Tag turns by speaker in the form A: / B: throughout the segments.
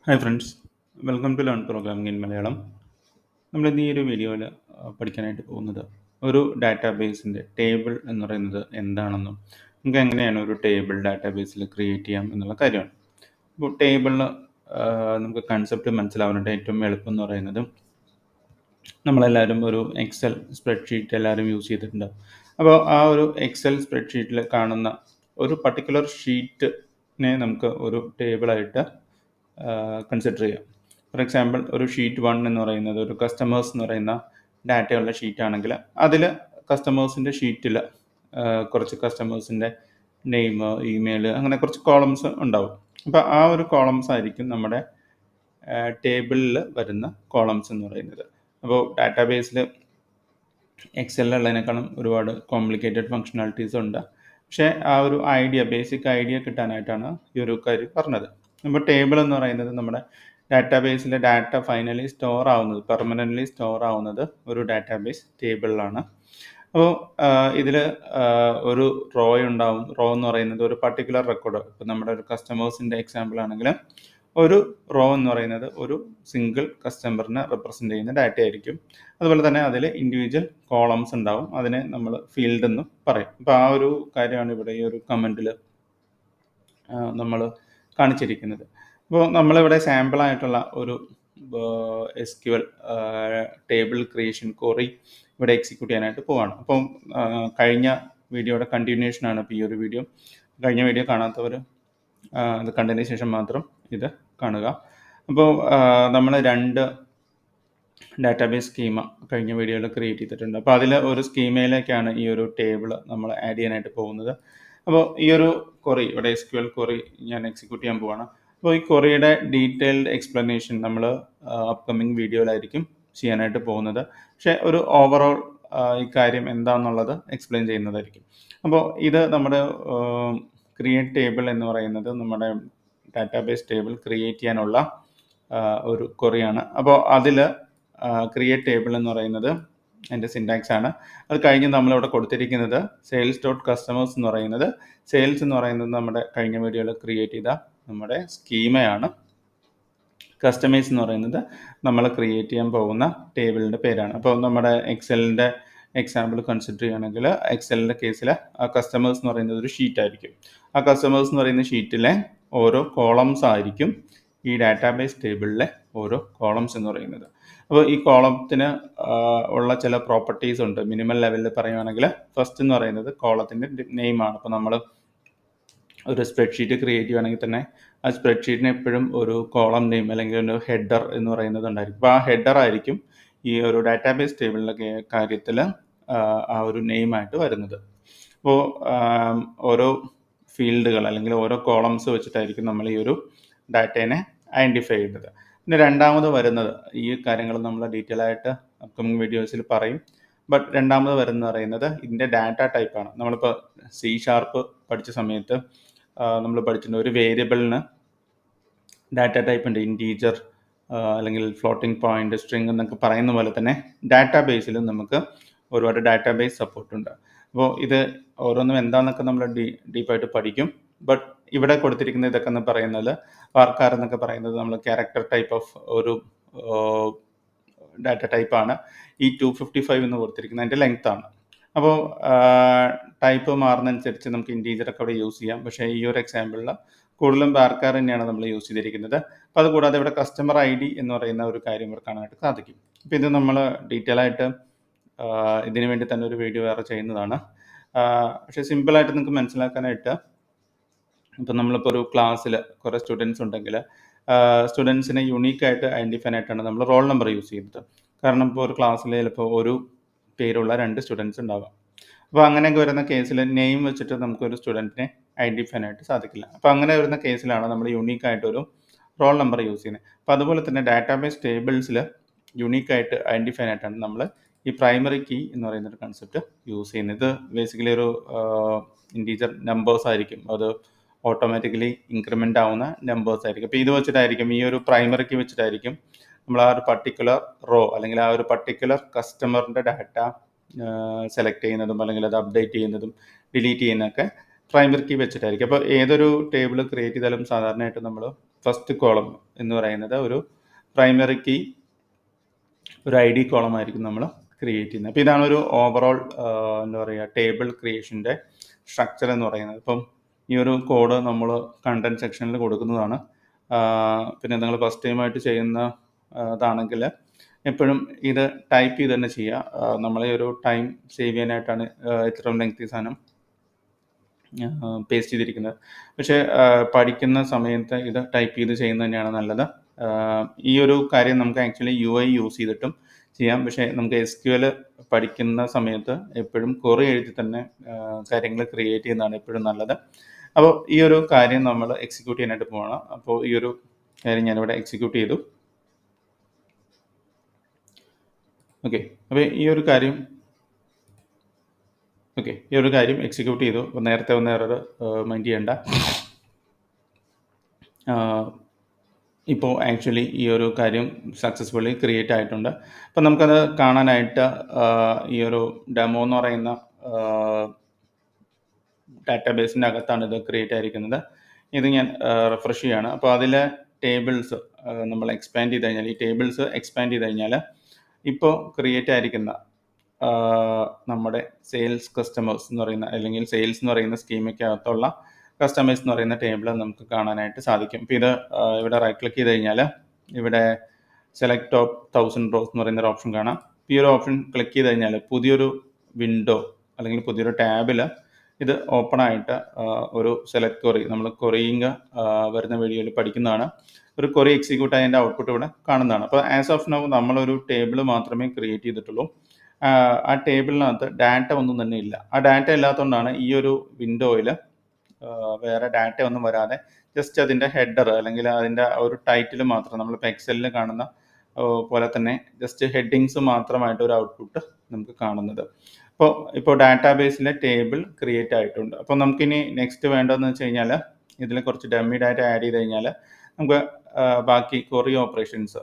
A: Hi friends, welcome to learn programming in Malayalam. നമ്മൾ ഇന്ന് ഈ ഒരു വീഡിയോയിൽ പഠിക്കാനായിട്ട് പോകുന്നത് ഒരു ഡാറ്റാബേസിൻ്റെ ടേബിൾ എന്ന് പറയുന്നത് എന്താണെന്നും നമുക്ക് എങ്ങനെയാണ് ഒരു ടേബിൾ ഡാറ്റാബേസിൽ ക്രിയേറ്റ് ചെയ്യാം എന്നുള്ള കാര്യമാണ്. അപ്പോൾ ടേബിളിൽ നമുക്ക് കൺസെപ്റ്റ് മനസ്സിലാവാനായിട്ട് ഏറ്റവും എളുപ്പം എന്ന് പറയുന്നത് നമ്മളെല്ലാവരും ഒരു എക്സൽ സ്പ്രെഡ്ഷീറ്റ് എല്ലാവരും യൂസ് ചെയ്തിട്ടുണ്ട്. അപ്പോൾ ആ ഒരു എക്സൽ സ്പ്രെഡ്ഷീറ്റിൽ കാണുന്ന ഒരു പർട്ടിക്കുലർ ഷീറ്റിനെ നമുക്ക് ഒരു ടേബിളായിട്ട് കൺസിഡർ ചെയ്യാം. ഫോർ എക്സാമ്പിൾ, ഒരു ഷീറ്റ് 1 എന്ന് പറയുന്നത് ഒരു കസ്റ്റമേഴ്സ് എന്ന് പറയുന്ന ഡാറ്റയുള്ള ഷീറ്റാണെങ്കിൽ അതിൽ കസ്റ്റമേഴ്സിൻ്റെ ഷീറ്റിൽ കുറച്ച് കസ്റ്റമേഴ്സിൻ്റെ നെയിം, ഇമെയിൽ, അങ്ങനെ കുറച്ച് കോളംസ് ഉണ്ടാവും. അപ്പോൾ ആ ഒരു കോളംസ് ആയിരിക്കും നമ്മുടെ ടേബിളിൽ വരുന്ന കോളംസ് എന്ന് പറയുന്നത്. അപ്പോൾ ഡാറ്റാബേസിൽ എക്സലിലുള്ളതിനേക്കാളും ഒരുപാട് കോംപ്ലിക്കേറ്റഡ് ഫങ്ഷണാലിറ്റീസ് ഉണ്ട്. പക്ഷേ ആ ഒരു ബേസിക് ഐഡിയ കിട്ടാനായിട്ടാണ് ഈ ഒരു കാര്യം പറഞ്ഞത്. അപ്പോൾ ടേബിൾ എന്ന് പറയുന്നത് നമ്മുടെ ഡാറ്റാബേസിലെ ഡാറ്റ ഫൈനലി പെർമനൻ്റ്ലി സ്റ്റോർ ആവുന്നത് ഒരു ഡാറ്റാബേസ് ടേബിളിലാണ്. അപ്പോൾ ഇതിൽ ഒരു റോ ഉണ്ടാവും. റോ എന്ന് പറയുന്നത് ഒരു പർട്ടിക്കുലർ റെക്കോർഡ്. ഇപ്പോൾ നമ്മുടെ ഒരു കസ്റ്റമേഴ്സിൻ്റെ എക്സാമ്പിൾ ആണെങ്കിൽ ഒരു റോ എന്ന് പറയുന്നത് ഒരു സിംഗിൾ കസ്റ്റമറിനെ റെപ്രസെൻ്റ് ചെയ്യുന്ന ഡാറ്റ ആയിരിക്കും. അതുപോലെ തന്നെ അതിൽ ഇൻഡിവിജ്വൽ കോളംസ് ഉണ്ടാവും. അതിനെ നമ്മൾ ഫീൽഡ് എന്ന് പറയും. അപ്പോൾ ആ ഒരു കാര്യമാണ് ഇവിടെ ഈ ഒരു കമൻറ്റിൽ നമ്മൾ കാണിച്ചിരിക്കുന്നത്. അപ്പോൾ നമ്മളിവിടെ സാമ്പിളായിട്ടുള്ള ഒരു SQL ടേബിൾ ക്രിയേഷൻ ക്വറി ഇവിടെ എക്സിക്യൂട്ട് ചെയ്യാനായിട്ട് പോവാണ്. അപ്പം കഴിഞ്ഞ വീഡിയോയുടെ കണ്ടിന്യൂഷനാണ് ഇപ്പോൾ ഈ ഒരു വീഡിയോ. കഴിഞ്ഞ വീഡിയോ കാണാത്തവർ അത് കണ്ടതിന് ശേഷം മാത്രം ഇത് കാണുക. അപ്പോൾ നമ്മൾ 2 ഡാറ്റാബേസ് സ്കീമ കഴിഞ്ഞ വീഡിയോയിൽ ക്രിയേറ്റ് ചെയ്തിട്ടുണ്ട്. അപ്പോൾ അതിൽ ഒരു സ്കീമയിലേക്കാണ് ഈ ഒരു ടേബിൾ നമ്മൾ ആഡ് ചെയ്യാനായിട്ട് പോകുന്നത്. അപ്പോൾ ഈ ഒരു ക്വറി ഇവിടെ SQL ക്വറി ഞാൻ എക്സിക്യൂട്ട് ചെയ്യാൻ പോവാണ്. അപ്പോൾ ഈ ക്വറിയുടെ ഡീറ്റെയിൽഡ് എക്സ്പ്ലനേഷൻ നമ്മൾ അപ്കമിങ് വീഡിയോയിലായിരിക്കും ചെയ്യാനായിട്ട് പോകുന്നത്. പക്ഷേ ഒരു ഓവറോൾ ഈ കാര്യം എന്താണെന്നുള്ളത് എക്സ്പ്ലെയിൻ ചെയ്യുന്നതായിരിക്കും. അപ്പോൾ ഇത് നമ്മുടെ ക്രിയേറ്റ് ടേബിൾ എന്ന് പറയുന്നത് നമ്മുടെ ഡാറ്റാബേസ് ടേബിൾ ക്രിയേറ്റ് ചെയ്യാനുള്ള ഒരു ക്വറിയാണ്. അപ്പോൾ അതിൽ ക്രിയേറ്റ് ടേബിൾ എന്ന് പറയുന്നത് അതിൻ്റെ സിൻടാക്സ് ആണ്. അത് കഴിഞ്ഞ് നമ്മളിവിടെ കൊടുത്തിരിക്കുന്നത് sales.customers എന്ന് പറയുന്നത്, സെയിൽസ് എന്ന് പറയുന്നത് നമ്മുടെ കഴിഞ്ഞ വീഡിയോയിൽ ക്രിയേറ്റ് ചെയ്ത നമ്മുടെ സ്കീമയാണ്. കസ്റ്റമേഴ്സ് എന്ന് പറയുന്നത് നമ്മൾ ക്രിയേറ്റ് ചെയ്യാൻ പോകുന്ന ടേബിളിൻ്റെ പേരാണ്. അപ്പോൾ നമ്മുടെ എക്സലിൻ്റെ എക്സാമ്പിൾ കൺസിഡർ ചെയ്യുകയാണെങ്കിൽ എക്സലിൻ്റെ കേസിൽ ആ കസ്റ്റമേഴ്സ് എന്ന് പറയുന്നത് ഒരു ഷീറ്റ് ആയിരിക്കും. ആ കസ്റ്റമേഴ്സ് എന്ന് പറയുന്ന ഷീറ്റിലെ ഓരോ കോളംസ് ആയിരിക്കും ഈ ഡാറ്റാബേസ് ടേബിളിലെ ഓരോ കോളംസ് എന്ന് പറയുന്നത്. അപ്പോൾ ഈ കോളത്തിന് ഉള്ള ചില പ്രോപ്പർട്ടീസ് ഉണ്ട്. മിനിമം ലെവലിൽ പറയുകയാണെങ്കിൽ ഫസ്റ്റ് എന്ന് പറയുന്നത് കോളത്തിൻ്റെ നെയിമാണ്. അപ്പോൾ നമ്മൾ ഒരു സ്പ്രെഡ്ഷീറ്റ് ക്രിയേറ്റ് ചെയ്യുകയാണെങ്കിൽ തന്നെ ആ സ്പ്രെഡ്ഷീറ്റിന് എപ്പോഴും ഒരു കോളം നെയിം അല്ലെങ്കിൽ ഒരു ഹെഡർ എന്ന് പറയുന്നത് ഉണ്ടായിരിക്കും. അപ്പോൾ ആ ഹെഡർ ആയിരിക്കും ഈ ഒരു ഡാറ്റാബേസ് ടേബിളിലെ കാര്യത്തിൽ ആ ഒരു നെയിമായിട്ട് വരുന്നത്. അപ്പോൾ ഓരോ ഫീൽഡുകൾ അല്ലെങ്കിൽ ഓരോ കോളംസ് വെച്ചിട്ടായിരിക്കും നമ്മൾ ഈ ഒരു ഡാറ്റേനെ ഐഡൻറ്റിഫൈ ചെയ്യുന്നത്. പിന്നെ രണ്ടാമത് വരുന്നത്, ഈ കാര്യങ്ങൾ നമ്മൾ ഡീറ്റെയിൽ ആയിട്ട് അപ്കമിങ് വീഡിയോസിൽ പറയും. ബട്ട് രണ്ടാമത് വരുന്നത് പറയുന്നത് ഇതിൻ്റെ ഡാറ്റ ടൈപ്പാണ്. നമ്മളിപ്പോൾ C# പഠിച്ച സമയത്ത് നമ്മൾ പഠിച്ചിട്ടുണ്ട് ഒരു വേരിയബിളിന് ഡാറ്റ ടൈപ്പ് ഉണ്ട്. ഇൻറ്റീജർ അല്ലെങ്കിൽ ഫ്ലോട്ടിംഗ് പോയിന്റ്, സ്ട്രിങ് എന്നൊക്കെ പറയുന്ന പോലെ തന്നെ ഡാറ്റാബേസിലും നമുക്ക് ഒരുപാട് ഡാറ്റാബേസ് സപ്പോർട്ടുണ്ട്. അപ്പോൾ ഇത് ഓരോന്നും എന്താണെന്നൊക്കെ നമ്മൾ ഡീപ്പായിട്ട് പഠിക്കും. ബട്ട് ഇവിടെ കൊടുത്തിരിക്കുന്ന ഇതൊക്കെ എന്ന് പറയുന്നത് വാർക്കാർ എന്നൊക്കെ പറയുന്നത് നമ്മൾ ക്യാരക്ടർ ടൈപ്പ് ഓഫ് ഒരു ഡാറ്റ ടൈപ്പാണ്. ഈ 255 എന്ന് കൊടുത്തിരിക്കുന്നത് അതിൻ്റെ ലെങ്ത് ആണ്. അപ്പോൾ ടൈപ്പ് മാറുന്നതനുസരിച്ച് നമുക്ക് ഇൻറ്റീജറൊക്കെ അവിടെ യൂസ് ചെയ്യാം. പക്ഷേ ഈ ഒരു എക്സാമ്പിളിൽ കൂടുതലും വാർക്കാർ തന്നെയാണ് നമ്മൾ യൂസ് ചെയ്തിരിക്കുന്നത്. അപ്പോൾ അതുകൂടാതെ ഇവിടെ കസ്റ്റമർ ID എന്ന് പറയുന്ന ഒരു കാര്യം ഇവിടെ കാണാനായിട്ട് സാധിക്കും. അപ്പോൾ ഇത് നമ്മൾ ഡീറ്റെയിൽ ആയിട്ട് ഇതിനു വേണ്ടി തന്നെ ഒരു വീഡിയോ വേറെ ചെയ്യുന്നതാണ്. പക്ഷേ സിമ്പിളായിട്ട് നിങ്ങൾക്ക് മനസ്സിലാക്കാനായിട്ട്, ഇപ്പം നമ്മളിപ്പോൾ ഒരു ക്ലാസ്സിൽ കുറേ സ്റ്റുഡൻസ് ഉണ്ടെങ്കിൽ സ്റ്റുഡൻസിനെ യുണീക്കായിട്ട് ഐഡൻറ്റിഫൈ ആയിട്ടാണ് നമ്മൾ റോൾ നമ്പർ യൂസ് ചെയ്യുന്നത്. കാരണം ഇപ്പോൾ ഒരു ക്ലാസ്സിൽ ചിലപ്പോൾ ഒരു പേരുള്ള 2 സ്റ്റുഡൻസ് ഉണ്ടാവാം. അപ്പോൾ അങ്ങനെയൊക്കെ വരുന്ന കേസിൽ നെയിം വെച്ചിട്ട് നമുക്കൊരു സ്റ്റുഡൻറ്റിനെ ഐഡൻറ്റിഫൈ ആയിട്ട് സാധിക്കില്ല. അപ്പോൾ അങ്ങനെ വരുന്ന കേസിലാണ് നമ്മൾ യുണീക്കായിട്ടൊരു റോൾ നമ്പർ യൂസ് ചെയ്യുന്നത്. അപ്പോൾ അതുപോലെ തന്നെ ഡാറ്റാബേസ് ടേബിൾസിൽ യുണീക്കായിട്ട് ഐഡൻറ്റിഫൈ ആയിട്ടാണ് നമ്മൾ ഈ പ്രൈമറി കീ എന്ന് പറയുന്നൊരു കൺസെപ്റ്റ് യൂസ് ചെയ്യുന്നത്. ഇത് ബേസിക്കലി ഒരു ഇൻറ്റീജർ നമ്പേഴ്സ് ആയിരിക്കും. അത് ഓട്ടോമാറ്റിക്കലി ഇൻക്രിമെൻ്റ് ആവുന്ന നമ്പേഴ്സ് ആയിരിക്കും. അപ്പോൾ ഇത് വെച്ചിട്ടായിരിക്കും, ഈ ഒരു പ്രൈമറി കീ വെച്ചിട്ടായിരിക്കും നമ്മൾ ആ ഒരു പർട്ടിക്കുലർ റോ അല്ലെങ്കിൽ ആ ഒരു പർട്ടിക്കുലർ കസ്റ്റമറിൻ്റെ ഡാറ്റ സെലക്ട് ചെയ്യുന്നതും അല്ലെങ്കിൽ അത് അപ്ഡേറ്റ് ചെയ്യുന്നതും ഡിലീറ്റ് ചെയ്യുന്നതൊക്കെ പ്രൈമറി കീ വെച്ചിട്ടായിരിക്കും. അപ്പോൾ ഏതൊരു ടേബിൾ ക്രിയേറ്റ് ചെയ്താലും സാധാരണയായിട്ട് നമ്മൾ ഫസ്റ്റ് കോളം എന്ന് പറയുന്നത് ഒരു പ്രൈമറി കീ, ഒരു ഐ ഡി കോളം ആയിരിക്കും നമ്മൾ ക്രിയേറ്റ് ചെയ്യുന്നത്. അപ്പോൾ ഇതാണ് ഒരു ഓവറോൾ എന്താ പറയുക ടേബിൾ ക്രിയേഷൻ്റെ സ്ട്രക്ചർ എന്ന് പറയുന്നത്. ഇപ്പം ഈ ഒരു കോഡ് നമ്മൾ കണ്ടന്റ് സെക്ഷനിൽ കൊടുക്കുന്നതാണ്. പിന്നെ നിങ്ങൾ ഫസ്റ്റ് ടൈമായിട്ട് ചെയ്യുന്ന ഇതാണെങ്കിൽ എപ്പോഴും ഇത് ടൈപ്പ് ചെയ്ത് തന്നെ ചെയ്യുക. നമ്മളെ ഒരു ടൈം സേവ് ചെയ്യാനായിട്ടാണ് ഇത്രയും ലെങ്തി സാധനം പേസ്റ്റ് ചെയ്തിരിക്കുന്നത്. പക്ഷേ പഠിക്കുന്ന സമയത്ത് ഇത് ടൈപ്പ് ചെയ്ത് ചെയ്യുന്നത് തന്നെയാണ് നല്ലത്. ഈ ഒരു കാര്യം നമുക്ക് ആക്ച്വലി UI യൂസ് ചെയ്തിട്ടും ചെയ്യാം. പക്ഷേ നമുക്ക് SQL പഠിക്കുന്ന സമയത്ത് എപ്പോഴും ക്വറി എഴുതി തന്നെ കാര്യങ്ങൾ ക്രിയേറ്റ് ചെയ്യുന്നതാണ് എപ്പോഴും നല്ലത്. അപ്പോൾ ഈ ഒരു കാര്യം നമ്മൾ എക്സിക്യൂട്ട് ചെയ്യാനായിട്ട് പോകണം. അപ്പോൾ ഈ ഒരു കാര്യം ഞാനിവിടെ എക്സിക്യൂട്ട് ചെയ്തു. ഓക്കെ, അപ്പോൾ ഈ ഒരു കാര്യം എക്സിക്യൂട്ട് ചെയ്തു. അപ്പോൾ നേരത്തെ ഒന്ന് എറർ മൈൻഡ് ചെയ്യണ്ട. ഇപ്പോൾ ആക്ച്വലി ഈ ഒരു കാര്യം സക്സസ്ഫുള്ളി ക്രിയേറ്റ് ആയിട്ടുണ്ട്. അപ്പം നമുക്കത് കാണാനായിട്ട് ഈ ഒരു ഡെമോ എന്ന് പറയുന്ന ഡാറ്റാബേസിൻ്റെ അകത്താണ് ഇത് ക്രിയേറ്റ് ആയിരിക്കുന്നത്. ഇത് ഞാൻ റിഫ്രഷ് ചെയ്യുകയാണ്. അപ്പോൾ അതിലെ ടേബിൾസ് നമ്മൾ എക്സ്പാൻഡ് ചെയ്ത് കഴിഞ്ഞാൽ, ഈ ടേബിൾസ് എക്സ്പാൻഡ് ചെയ്ത് കഴിഞ്ഞാൽ ഇപ്പോൾ ക്രിയേറ്റ് ആയിരിക്കുന്ന നമ്മുടെ സെയിൽസ് കസ്റ്റമേഴ്സ് എന്ന് പറയുന്ന, അല്ലെങ്കിൽ സെയിൽസ് എന്ന് പറയുന്ന സ്കീമയ്ക്കകത്തുള്ള കസ്റ്റമേഴ്സ് എന്ന് പറയുന്ന ടേബിൾ നമുക്ക് കാണാനായിട്ട് സാധിക്കും. ഇപ്പോൾ ഇത് ഇവിടെ റൈറ്റ് ക്ലിക്ക് ചെയ്ത് കഴിഞ്ഞാൽ ഇവിടെ സെലക്ട് ടോപ്പ് 1000 റോസ് എന്ന് പറയുന്ന ഒരു ഓപ്ഷൻ കാണാം. ഈ ഒരു ഓപ്ഷൻ ക്ലിക്ക് ചെയ്ത് കഴിഞ്ഞാൽ പുതിയൊരു വിൻഡോ അല്ലെങ്കിൽ പുതിയൊരു ടാബിൽ ഇത് ഓപ്പൺ ആയിട്ട് ഒരു സെലക്ട് ക്വറി, നമ്മൾ ക്വറിയിങ് വരുന്ന വീഡിയോയിൽ പഠിക്കുന്നതാണ്. ഒരു ക്വറി എക്സിക്യൂട്ട് ആയതിൻ്റെ ഔട്ട്പുട്ട് ഇവിടെ കാണുന്നതാണ്. അപ്പോൾ ആസ് ഓഫ് നൗ നമ്മളൊരു ടേബിൾ മാത്രമേ ക്രിയേറ്റ് ചെയ്തിട്ടുള്ളൂ. ആ ടേബിളിനകത്ത് ഡാറ്റ ഒന്നും തന്നെ ഇല്ല. ആ ഡാറ്റ ഇല്ലാത്തതുകൊണ്ടാണ് ഈ ഒരു വിൻഡോയിൽ വേറെ ഡാറ്റ ഒന്നും വരാതെ ജസ്റ്റ് അതിൻ്റെ ഹെഡർ അല്ലെങ്കിൽ അതിൻ്റെ ഒരു ടൈറ്റിൽ മാത്രം നമ്മളിപ്പോൾ എക്സലിൽ കാണുന്ന പോലെ തന്നെ ജസ്റ്റ് ഹെഡിങ്സ് മാത്രമായിട്ട് ഒരു ഔട്ട്പുട്ട് നമുക്ക് കാണുന്നത്. ഇപ്പോൾ ഡാറ്റാബേസിലെ ടേബിൾ ക്രിയേറ്റ് ആയിട്ടുണ്ട്. അപ്പോൾ നമുക്കിനി നെക്സ്റ്റ് വേണ്ടതെന്ന് വെച്ച് കഴിഞ്ഞാൽ ഇതിൽ കുറച്ച് ഡമ്മി ഡാറ്റ ആഡ് ചെയ്ത് കഴിഞ്ഞാൽ നമുക്ക് ബാക്കി ക്വറി ഓപ്പറേഷൻസ്,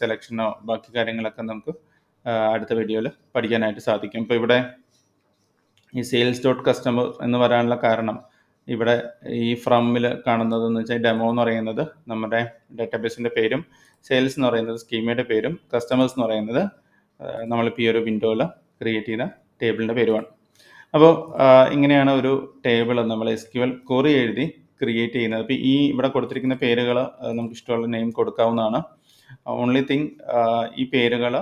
A: സെലക്ഷനോ ബാക്കി കാര്യങ്ങളൊക്കെ നമുക്ക് അടുത്ത വീഡിയോയിൽ പഠിക്കാനായിട്ട് സാധിക്കും. ഇപ്പോൾ ഇവിടെ ഈ sales.customer എന്ന് പറയാനുള്ള കാരണം ഇവിടെ ഈ ഫ്രമിൽ കാണുന്നതെന്ന് വെച്ചാൽ ഡെമോ എന്ന് പറയുന്നത് നമ്മുടെ ഡാറ്റാബേസിൻ്റെ പേരും, സെയിൽസ് എന്ന് പറയുന്നത് സ്കീമയുടെ പേരും, കസ്റ്റമേഴ്സ് എന്ന് പറയുന്നത് നമ്മളിപ്പോൾ ഈ ഒരു വിൻഡോയിൽ ക്രിയേറ്റ് ചെയ്ത ടേബിളിൻ്റെ പേരുമാണ്. അപ്പോൾ ഇങ്ങനെയാണ് ഒരു ടേബിൾ നമ്മൾ SQL ക്വറി എഴുതി ക്രിയേറ്റ് ചെയ്യുന്നത്. അപ്പോൾ ഈ ഇവിടെ കൊടുത്തിരിക്കുന്ന പേരുകൾ നമുക്ക് ഇഷ്ടമുള്ള നെയിം കൊടുക്കാവുന്നതാണ്. ഓൺലി തിങ് ഈ പേരുകൾ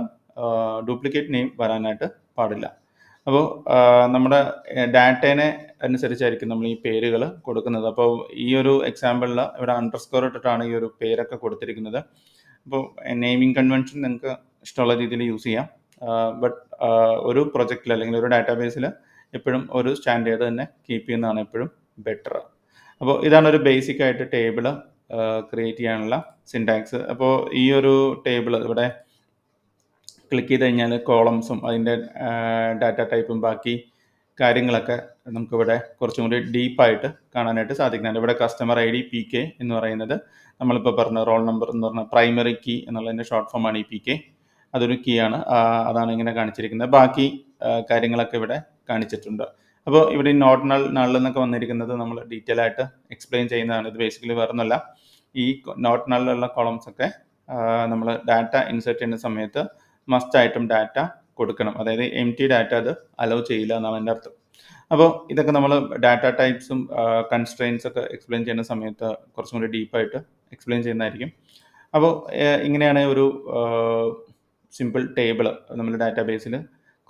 A: ഡ്യൂപ്ലിക്കേറ്റ് നെയിം വരാനായിട്ട് പാടില്ല. അപ്പോൾ നമ്മുടെ ഡാറ്റേനെ അനുസരിച്ചായിരിക്കും നമ്മൾ ഈ പേരുകൾ കൊടുക്കുന്നത്. അപ്പോൾ ഈ ഒരു എക്സാമ്പിളിൽ ഇവിടെ അണ്ടർസ്കോർ ഇട്ടിട്ടാണ് ഈ ഒരു പേരൊക്കെ കൊടുത്തിരിക്കുന്നത്. അപ്പോൾ നെയിമിംഗ് കൺവെൻഷൻ നിങ്ങൾക്ക് ഇഷ്ടമുള്ള രീതിയിൽ യൂസ് ചെയ്യാം. ബട്ട് ഒരു പ്രൊജക്റ്റിൽ അല്ലെങ്കിൽ ഒരു ഡാറ്റാബേസിൽ എപ്പോഴും ഒരു സ്റ്റാൻഡേർഡ് തന്നെ കീപ്പ് ചെയ്യുന്നതാണ് എപ്പോഴും ബെറ്റർ. അപ്പോൾ ഇതാണ് ഒരു ബേസിക് ആയിട്ട് ടേബിൾ ക്രിയേറ്റ് ചെയ്യാനുള്ള സിൻടാക്സ്. അപ്പോൾ ഈ ഒരു ടേബിൾ ഇവിടെ ക്ലിക്ക് ചെയ്ത് കഴിഞ്ഞാൽ കോളംസും അതിൻ്റെ ഡാറ്റ ടൈപ്പും ബാക്കി കാര്യങ്ങളൊക്കെ നമുക്കിവിടെ കുറച്ചും കൂടി ഡീപ്പായിട്ട് കാണാനായിട്ട് സാധിക്കുന്നുണ്ട്. ഇവിടെ കസ്റ്റമർ ID PK എന്ന് പറയുന്നത് നമ്മളിപ്പോൾ പറഞ്ഞ റോൾ നമ്പർ എന്ന് പറഞ്ഞ പ്രൈമറി കീ എന്നുള്ളതിൻ്റെ ഷോർട്ട് ഫോമാണ് ഈ PK. അതൊരു കീ ആണ്. അതാണ് ഇങ്ങനെ കാണിച്ചിരിക്കുന്നത്. ബാക്കി കാര്യങ്ങളൊക്കെ ഇവിടെ കാണിച്ചിട്ടുണ്ട്. അപ്പോൾ ഇവിടെ നോട്ട് നൾ എന്നൊക്കെ വന്നിരിക്കുന്നത് നമ്മൾ ഡീറ്റെയിൽ ആയിട്ട് എക്സ്പ്ലെയിൻ ചെയ്യുന്നതാണ്. ഇത് ബേസിക്കലി വേറൊന്നുമല്ല, ഈ നോട്ട് നള്ളുള്ള കോളംസ് ഒക്കെ നമ്മൾ ഡാറ്റ ഇൻസേർട്ട് ചെയ്യുന്ന സമയത്ത് മസ്റ്റായിട്ടും ഡാറ്റ കൊടുക്കണം. അതായത് empty ഡാറ്റ അത് അലോ ചെയ്യില്ല എന്നാണ് എൻ്റെ അർത്ഥം. അപ്പോൾ ഇതൊക്കെ നമ്മൾ ഡാറ്റ ടൈപ്സും കൺസ്ട്രെയിൻസ് ഒക്കെ എക്സ്പ്ലെയിൻ ചെയ്യുന്ന സമയത്ത് കുറച്ചും കൂടി ഡീപ്പായിട്ട് എക്സ്പ്ലെയിൻ ചെയ്യുന്നതായിരിക്കും. അപ്പോൾ ഇങ്ങനെയാണ് ഒരു സിമ്പിൾ ടേബിൾ നമ്മൾ ഡാറ്റാബേസിൽ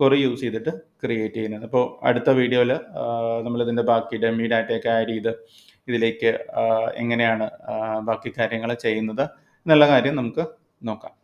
A: ക്വറി യൂസ് ചെയ്തിട്ട് ക്രിയേറ്റ് ചെയ്യുന്നത്. അപ്പോൾ അടുത്ത വീഡിയോയിൽ നമ്മളിതിൻ്റെ ബാക്കി ഡമ്മി ഡാറ്റയൊക്കെ ആഡ് ചെയ്ത് ഇതിലേക്ക് എങ്ങനെയാണ് ബാക്കി കാര്യങ്ങൾ ചെയ്യുന്നത് എന്നുള്ള കാര്യം നമുക്ക് നോക്കാം.